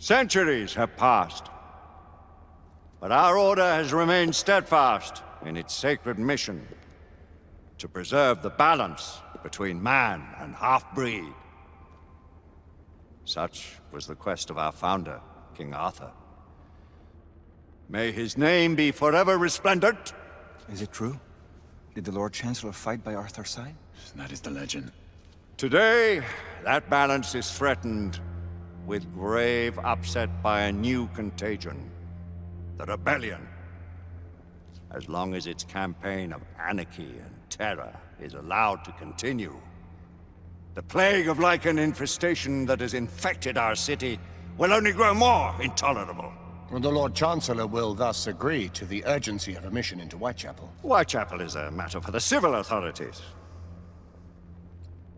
Centuries have passed, but our order has remained steadfast in its sacred mission to preserve the balance between man and half-breed. Such was the quest of our founder, King Arthur. May his name be forever resplendent. Is it true? Did the Lord Chancellor fight by Arthur's side? That is the legend. Today, that balance is threatened with grave upset by a new contagion. The rebellion. As long as its campaign of anarchy and terror is allowed to continue, the plague of lichen infestation that has infected our city will only grow more intolerable. The Lord Chancellor will thus agree to the urgency of a mission into Whitechapel. Whitechapel is a matter for the civil authorities.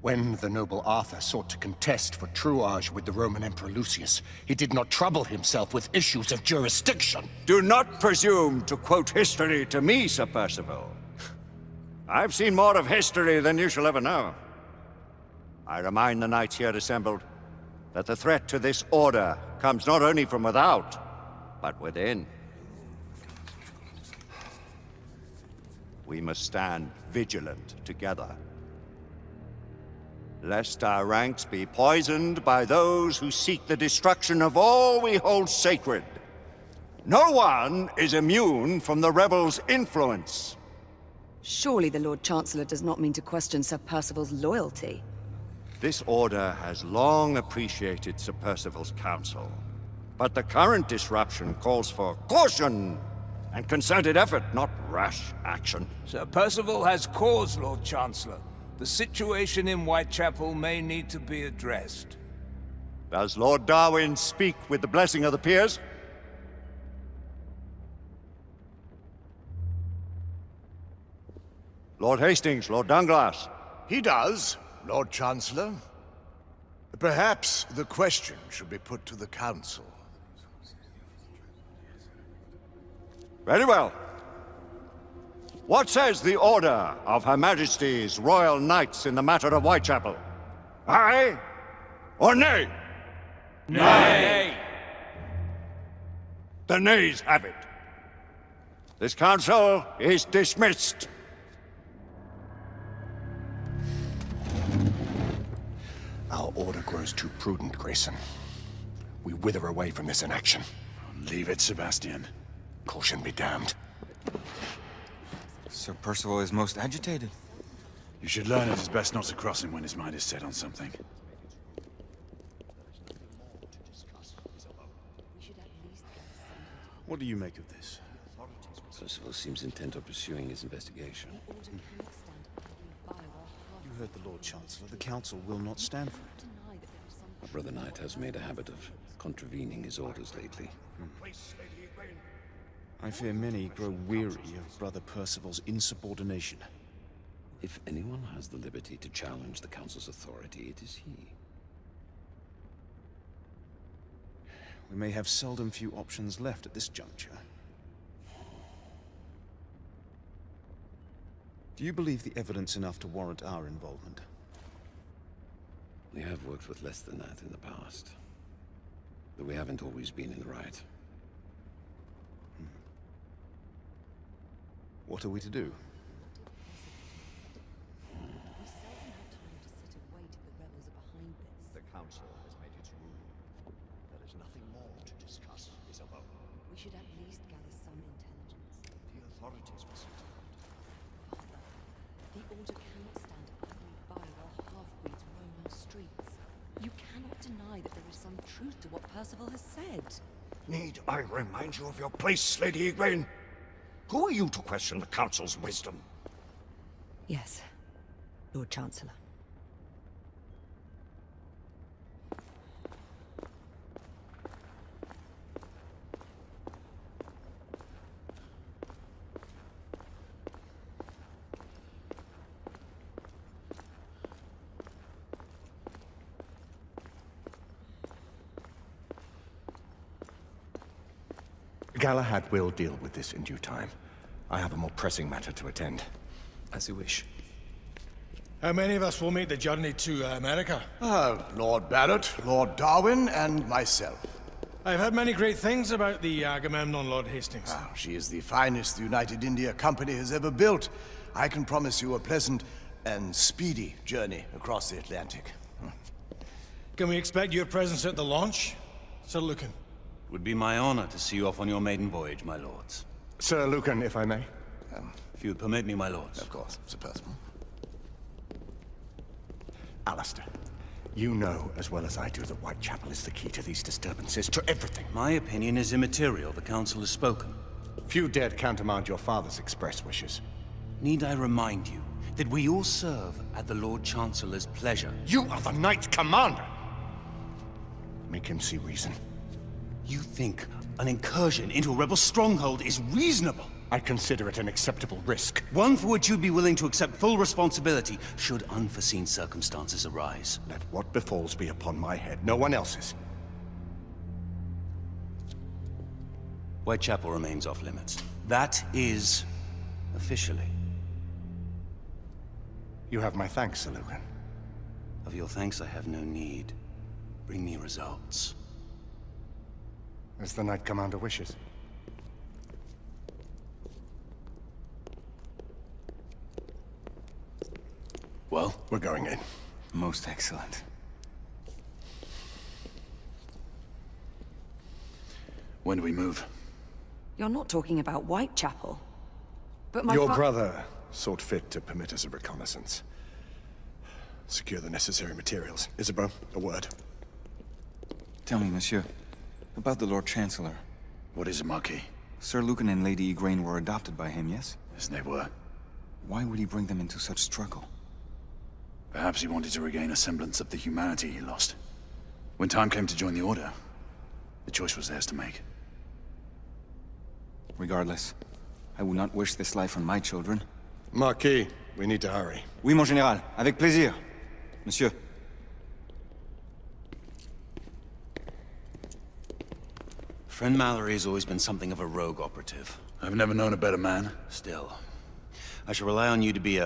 When the noble Arthur sought to contest for truage with the Roman Emperor Lucius, he did not trouble himself with issues of jurisdiction. Do not presume to quote history to me, Sir Percival. I've seen more of history than you shall ever know. I remind the knights here assembled that the threat to this order comes not only from without, but within. We must stand vigilant together, lest our ranks be poisoned by those who seek the destruction of all we hold sacred. No one is immune from the rebels' influence. Surely the Lord Chancellor does not mean to question Sir Percival's loyalty. This order has long appreciated Sir Percival's counsel, but the current disruption calls for caution and concerted effort, not rash action. Sir Percival has cause, Lord Chancellor. The situation in Whitechapel may need to be addressed. Does Lord Darwin speak with the blessing of the peers? Lord Hastings, Lord Dunglass. He does, Lord Chancellor. Perhaps the question should be put to the Council. Very well. What says the Order of Her Majesty's Royal Knights in the matter of Whitechapel? Aye or nay? Nay! The nays have it. This council is dismissed. Our order grows too prudent, Grayson. We wither away from this inaction. Leave it, Sebastian. Caution be damned. Sir Percival is most agitated. You should learn it is best not to cross him when his mind is set on something. What do you make of this? Percival seems intent on pursuing his investigation. You heard the Lord Chancellor. The Council will not stand for it. My brother Knight has made a habit of contravening his orders lately. I fear many grow weary of Brother Percival's insubordination. If anyone has the liberty to challenge the Council's authority, it is he. We may have seldom few options left at this juncture. Do you believe the evidence enough to warrant our involvement? We have worked with less than that in the past. But we haven't always been in the right. What are we to do? The Council has made its ruling. There is nothing more to discuss, Isabel. We should at least gather some intelligence. The authorities will sort it out. Father, the Order cannot stand idly by while half-breeds roam our streets. You cannot deny that there is some truth to what Percival has said. Need I remind you of your place, Lady Egwene? Who are you to question the Council's wisdom? Yes, Lord Chancellor. Galahad will deal with this in due time. I have a more pressing matter to attend. As you wish. How many of us will make the journey to America? Lord Barrett, Lord Darwin, and myself. I've heard many great things about the Agamemnon, Lord Hastings. Ah, she is the finest the United India Company has ever built. I can promise you a pleasant and speedy journey across the Atlantic. Can we expect your presence at the launch, Sir Lucan? Would be my honor to see you off on your maiden voyage, my lords. Sir Lucan, if I may. If you would permit me, my lords. Of course, Sir Percival. Alistair, you know as well as I do that Whitechapel is the key to these disturbances, to everything. My opinion is immaterial. The council has spoken. Few dared countermand your father's express wishes. Need I remind you that we all serve at the Lord Chancellor's pleasure? You are the Knight Commander! Make him see reason. You think an incursion into a rebel stronghold is reasonable? I consider it an acceptable risk. One for which you'd be willing to accept full responsibility should unforeseen circumstances arise. Let what befalls be upon my head, no one else's. Whitechapel remains off limits. That is officially. You have my thanks, Sir Lucan. Of your thanks I have no need. Bring me results. As the Knight Commander wishes. Well, we're going in. Most excellent. When do we move? You're not talking about Whitechapel. But my Your brother sought fit to permit us a reconnaissance. Secure the necessary materials. Isabeau, a word. Tell me, monsieur, about the Lord Chancellor. What is it, Marquis? Sir Lucan and Lady Igraine were adopted by him, yes? Yes, they were. Why would he bring them into such struggle? Perhaps he wanted to regain a semblance of the humanity he lost. When time came to join the Order, the choice was theirs to make. Regardless, I would not wish this life on my children. Marquis, we need to hurry. Oui, mon général. Avec plaisir. Monsieur. Friend Mallory has always been something of a rogue operative. I've never known a better man. Still, I shall rely on you to be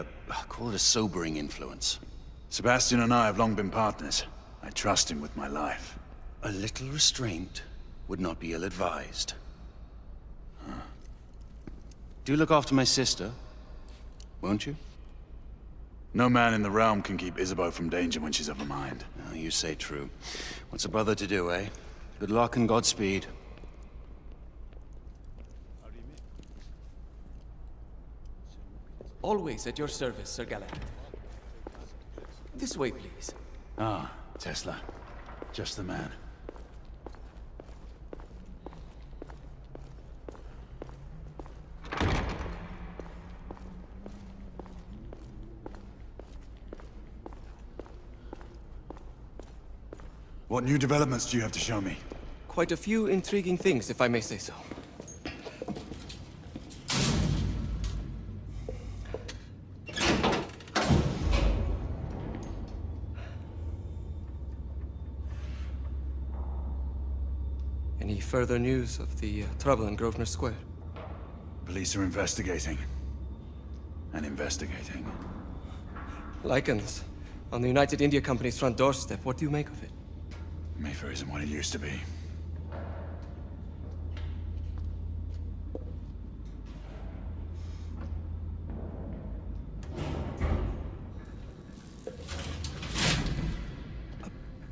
call it a sobering influence. Sebastian and I have long been partners. I trust him with my life. A little restraint would not be ill-advised. Do look after my sister, won't you? No man in the realm can keep Isabeau from danger when she's of a mind. Oh, you say true. What's a brother to do, eh? Good luck and Godspeed. Always at your service, Sir Galahad. This way, please. Ah, Tesla. Just the man. What new developments do you have to show me? Quite a few intriguing things, if I may say so. Any further news of the trouble in Grosvenor Square? Police are investigating. And investigating. Lycans, on the United India Company's front doorstep. What do you make of it? Mayfair isn't what it used to be.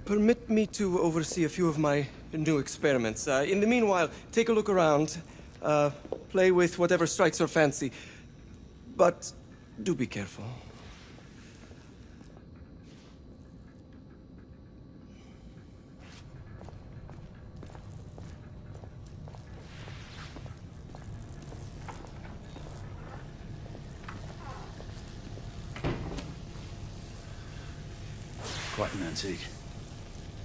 Permit me to oversee a few of my new experiments. In the meanwhile, take a look around. Play with whatever strikes your fancy. But do be careful. Quite an antique.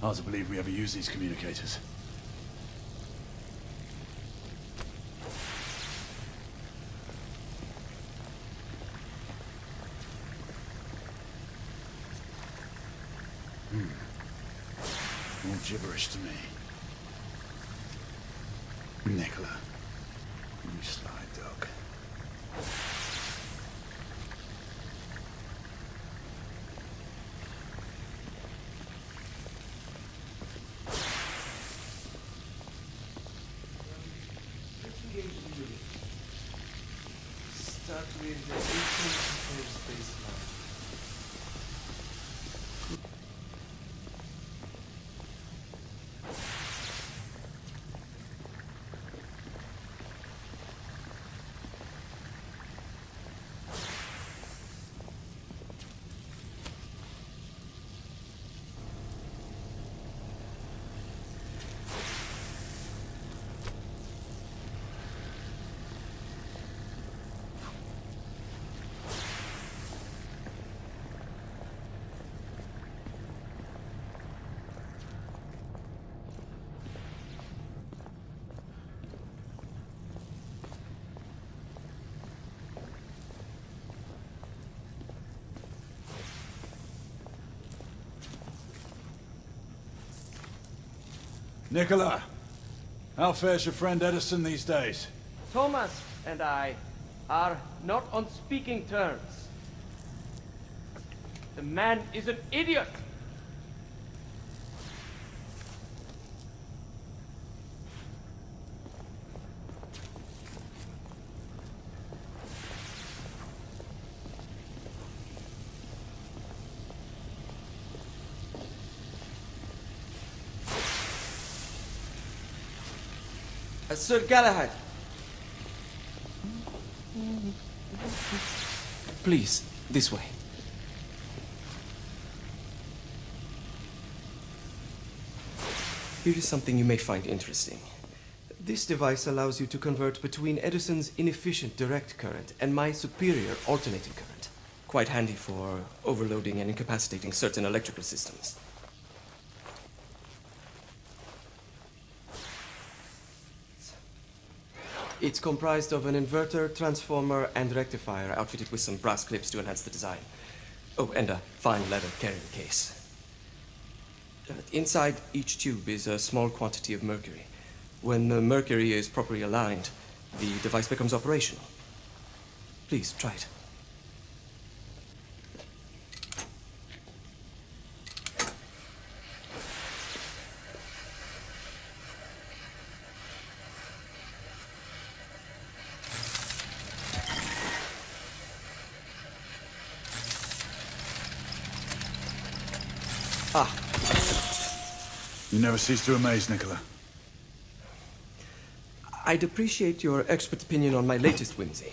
Hard to believe we ever used these communicators. All gibberish to me. Nicola, you sly dog. with the 18 space line. Nicola, how fares your friend Edison these days? Thomas and I are not on speaking terms. The man is an idiot! Sir Galahad. Please, this way. Here is something you may find interesting. This device allows you to convert between Edison's inefficient direct current and my superior alternating current. Quite handy for overloading and incapacitating certain electrical systems. It's comprised of an inverter, transformer, and rectifier outfitted with some brass clips to enhance the design. Oh, and a fine leather carrying case. Inside each tube is a small quantity of mercury. When the mercury is properly aligned, the device becomes operational. Please, try it. Ah. You never cease to amaze, Nicola. I'd appreciate your expert opinion on my latest whimsy.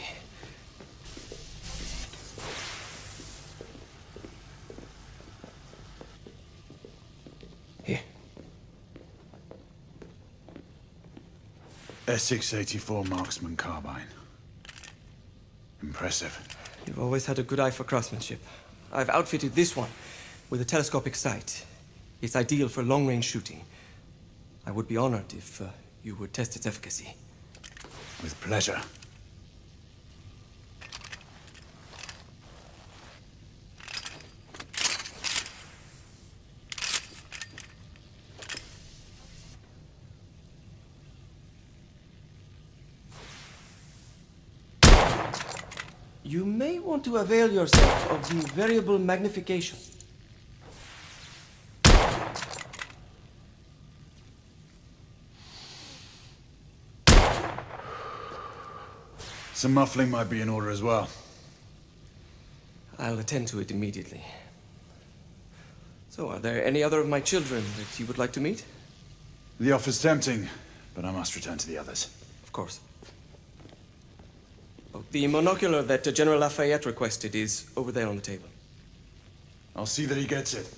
Here. S684 Marksman Carbine. Impressive. You've always had a good eye for craftsmanship. I've outfitted this one with a telescopic sight. It's ideal for long-range shooting. I would be honored if you would test its efficacy. With pleasure. You may want to avail yourself of the variable magnification. Some muffling might be in order as well. I'll attend to it immediately. So, are there any other of my children that you would like to meet? The offer's tempting, but I must return to the others. Of course. Oh, the monocular that General Lafayette requested is over there on the table. I'll see that he gets it.